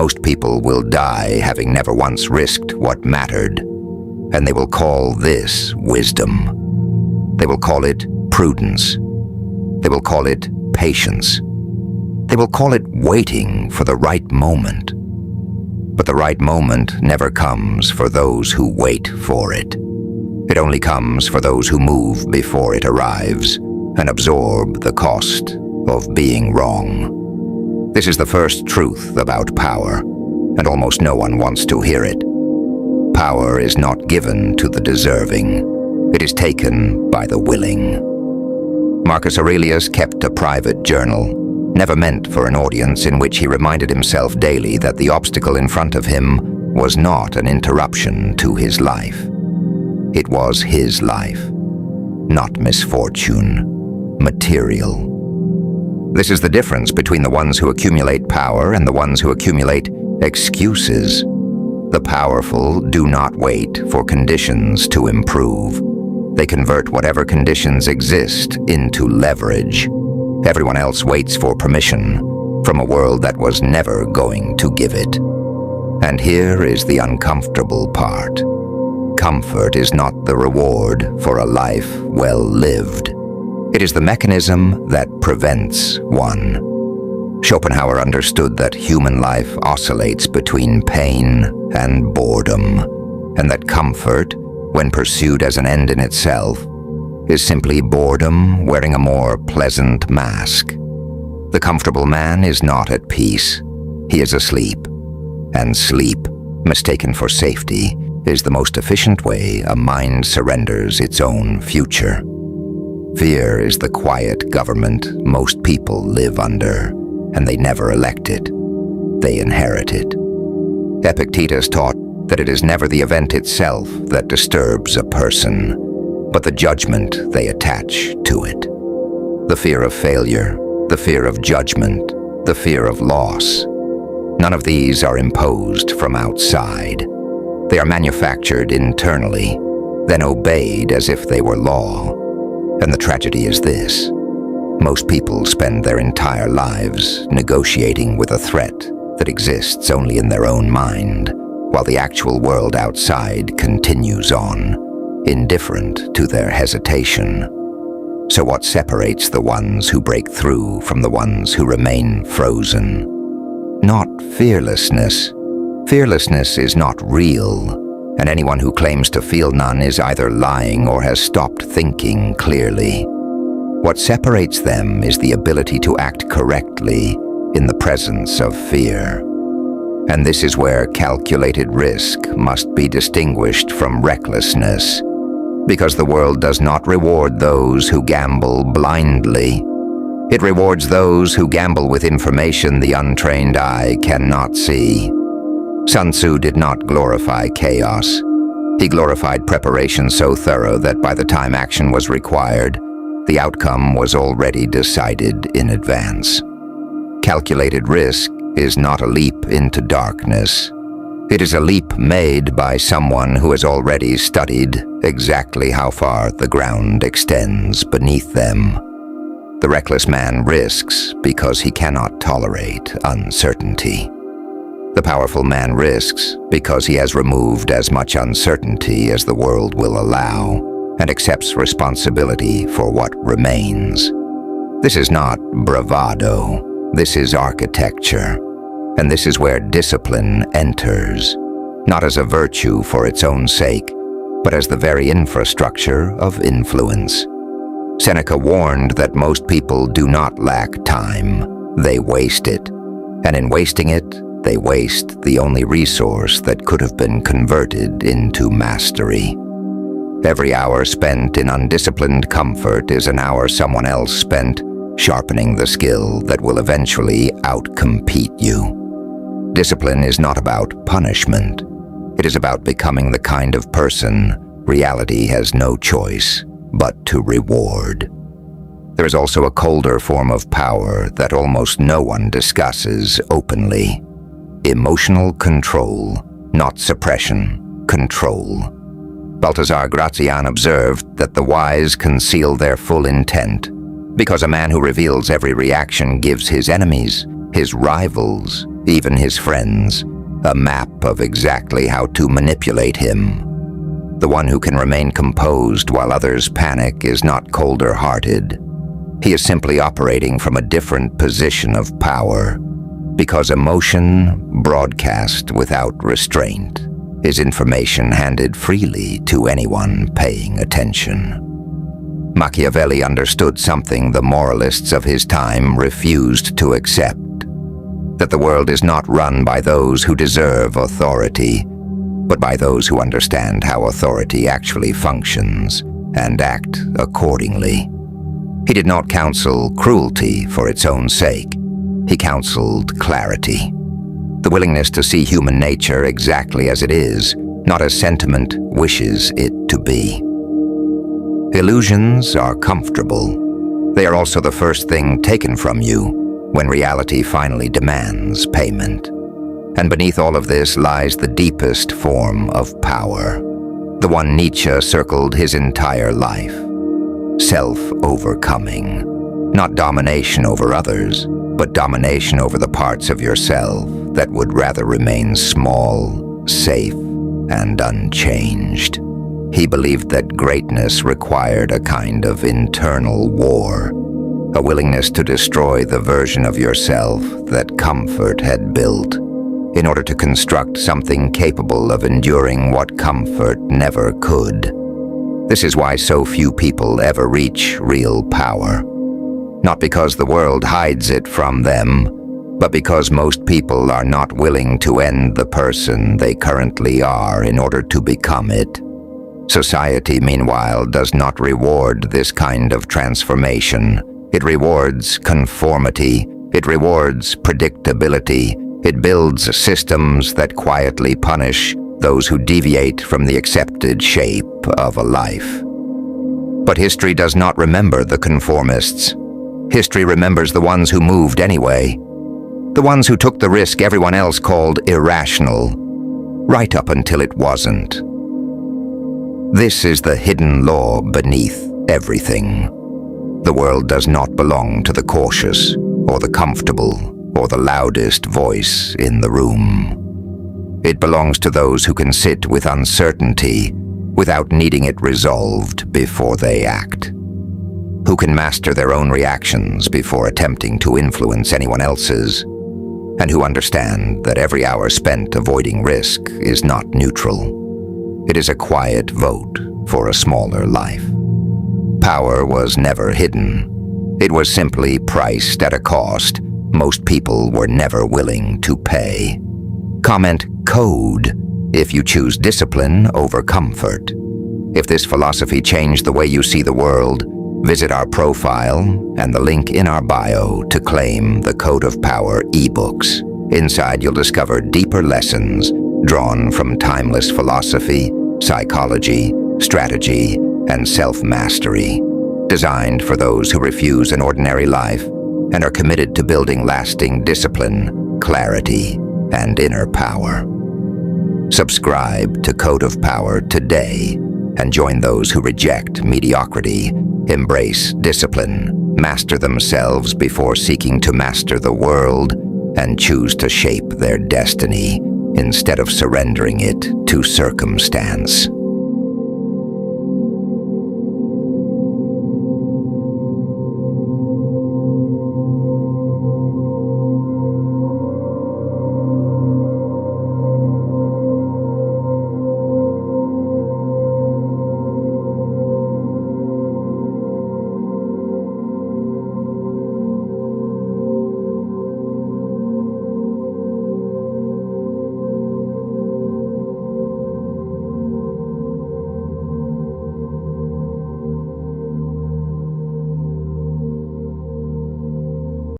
most people will die having never once risked what mattered, and they will call this wisdom. They will call it prudence. They will call it patience. They will call it waiting for the right moment. But the right moment never comes for those who wait for it. It only comes for those who move before it arrives and absorb the cost of being wrong. This is the first truth about power, and almost no one wants to hear it. Power is not given to the deserving. It is taken by the willing. Marcus Aurelius kept a private journal, never meant for an audience, in which he reminded himself daily that the obstacle in front of him was not an interruption to his life. It was his life, not misfortune, material. This is the difference between the ones who accumulate power and the ones who accumulate excuses. The powerful do not wait for conditions to improve. They convert whatever conditions exist into leverage. Everyone else waits for permission from a world that was never going to give it. And here is the uncomfortable part. Comfort is not the reward for a life well lived. It is the mechanism that prevents one. Schopenhauer understood that human life oscillates between pain and boredom, and that comfort, when pursued as an end in itself, is simply boredom wearing a more pleasant mask. The comfortable man is not at peace. He is asleep. And sleep, mistaken for safety, is the most efficient way a mind surrenders its own future. Fear is the quiet government most people live under, and they never elect it. They inherit it. Epictetus taught that it is never the event itself that disturbs a person, but the judgment they attach to it. The fear of failure, the fear of judgment, the fear of loss. None of these are imposed from outside. They are manufactured internally, then obeyed as if they were law. And the tragedy is this: most people spend their entire lives negotiating with a threat that exists only in their own mind, while the actual world outside continues on, indifferent to their hesitation. So what separates the ones who break through from the ones who remain frozen? Not fearlessness. Fearlessness is not real, and anyone who claims to feel none is either lying or has stopped thinking clearly. What separates them is the ability to act correctly in the presence of fear. And this is where calculated risk must be distinguished from recklessness, because the world does not reward those who gamble blindly. It rewards those who gamble with information the untrained eye cannot see. Sun Tzu did not glorify chaos. He glorified preparation so thorough that by the time action was required, the outcome was already decided in advance. Calculated risk is not a leap into darkness. It is a leap made by someone who has already studied exactly how far the ground extends beneath them. The reckless man risks because he cannot tolerate uncertainty. The powerful man risks because he has removed as much uncertainty as the world will allow and accepts responsibility for what remains. This is not bravado. This is architecture. And this is where discipline enters, not as a virtue for its own sake, but as the very infrastructure of influence. Seneca warned that most people do not lack time. They waste it. And in wasting it, they waste the only resource that could have been converted into mastery. Every hour spent in undisciplined comfort is an hour someone else spent sharpening the skill that will eventually outcompete you. Discipline is not about punishment. It is about becoming the kind of person reality has no choice but to reward. There is also a colder form of power that almost no one discusses openly. Emotional control, not suppression, control. Balthazar Gracian observed that the wise conceal their full intent, because a man who reveals every reaction gives his enemies, his rivals, even his friends, a map of exactly how to manipulate him. The one who can remain composed while others panic is not colder-hearted. He is simply operating from a different position of power, because emotion broadcast without restraint is information handed freely to anyone paying attention. Machiavelli understood something the moralists of his time refused to accept: that the world is not run by those who deserve authority, but by those who understand how authority actually functions and act accordingly. He did not counsel cruelty for its own sake. He counseled clarity, the willingness to see human nature exactly as it is, not as sentiment wishes it to be. Illusions are comfortable. They are also the first thing taken from you when reality finally demands payment. And beneath all of this lies the deepest form of power, the one Nietzsche circled his entire life: self-overcoming. Not domination over others, but domination over the parts of yourself that would rather remain small, safe, and unchanged. He believed that greatness required a kind of internal war, a willingness to destroy the version of yourself that comfort had built, in order to construct something capable of enduring what comfort never could. This is why so few people ever reach real power. Not because the world hides it from them, but because most people are not willing to end the person they currently are in order to become it. Society, meanwhile, does not reward this kind of transformation. It rewards conformity. It rewards predictability. It builds systems that quietly punish those who deviate from the accepted shape of a life. But history does not remember the conformists. History remembers the ones who moved anyway, the ones who took the risk everyone else called irrational, right up until it wasn't. This is the hidden law beneath everything. The world does not belong to the cautious, or the comfortable, or the loudest voice in the room. It belongs to those who can sit with uncertainty without needing it resolved before they act, who can master their own reactions before attempting to influence anyone else's, and who understand that every hour spent avoiding risk is not neutral. It is a quiet vote for a smaller life. Power was never hidden. It was simply priced at a cost most people were never willing to pay. Comment code if you choose discipline over comfort. If this philosophy changed the way you see the world, visit our profile and the link in our bio to claim the Code of Power ebooks. Inside you'll discover deeper lessons drawn from timeless philosophy, psychology, strategy, and self-mastery, designed for those who refuse an ordinary life and are committed to building lasting discipline, clarity, and inner power. Subscribe to Code of Power today and join those who reject mediocrity, embrace discipline, master themselves before seeking to master the world, and choose to shape their destiny instead of surrendering it to circumstance.